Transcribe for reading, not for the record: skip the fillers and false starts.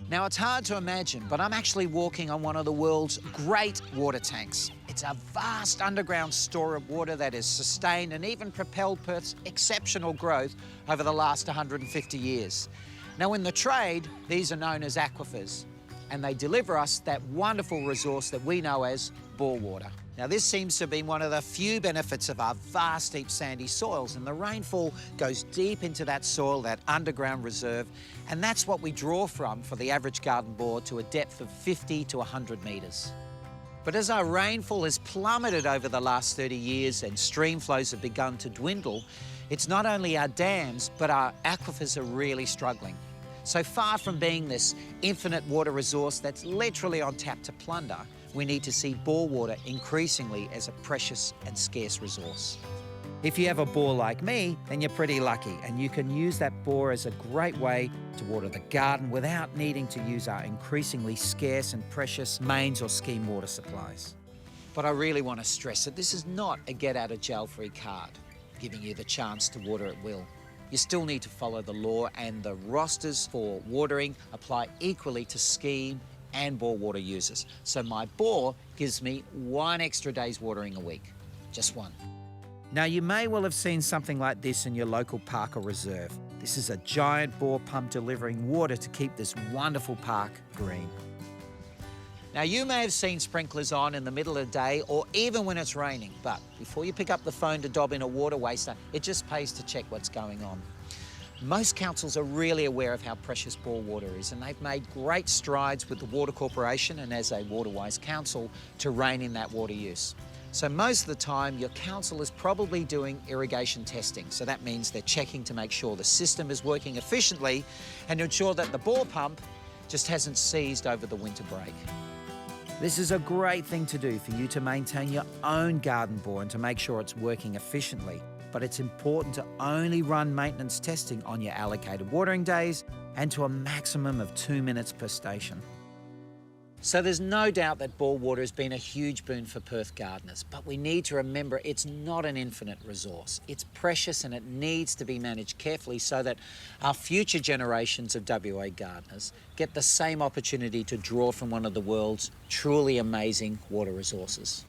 Now, it's hard to imagine, but I'm actually walking on one of the world's great water tanks. It's a vast underground store of water that has sustained and even propelled Perth's exceptional growth over the last 150 years. Now, in the trade, these are known as aquifers, and they deliver us that wonderful resource that we know as bore water. Now, this seems to have been one of the few benefits of our vast, deep, sandy soils, and the rainfall goes deep into that soil, that underground reserve, and that's what we draw from for the average garden bore to a depth of 50 to 100 metres. But as our rainfall has plummeted over the last 30 years and stream flows have begun to dwindle, it's not only our dams, but our aquifers are really struggling. So far from being this infinite water resource that's literally on tap to plunder, we need to see bore water increasingly as a precious and scarce resource. If you have a bore like me, then you're pretty lucky, and you can use that bore as a great way to water the garden without needing to use our increasingly scarce and precious mains or scheme water supplies. But I really want to stress that this is not a get-out-of-jail-free card, giving you the chance to water at will. You still need to follow the law, and the rosters for watering apply equally to scheme and bore water users. So my bore gives me 1 extra day's watering a week, just 1. Now, you may well have seen something like this in your local park or reserve. This is a giant bore pump delivering water to keep this wonderful park green. Now, you may have seen sprinklers on in the middle of the day or even when it's raining, but before you pick up the phone to dob in a water waster, it just pays to check what's going on. Most councils are really aware of how precious bore water is, and they've made great strides with the Water Corporation and as a water-wise council to rein in that water use. So most of the time, your council is probably doing irrigation testing. So that means they're checking to make sure the system is working efficiently and to ensure that the bore pump just hasn't seized over the winter break. This is a great thing to do for you to maintain your own garden bore and to make sure it's working efficiently. But it's important to only run maintenance testing on your allocated watering days and to a maximum of 2 minutes per station. So there's no doubt that bore water has been a huge boon for Perth gardeners, but we need to remember it's not an infinite resource. It's precious and it needs to be managed carefully so that our future generations of WA gardeners get the same opportunity to draw from one of the world's truly amazing water resources.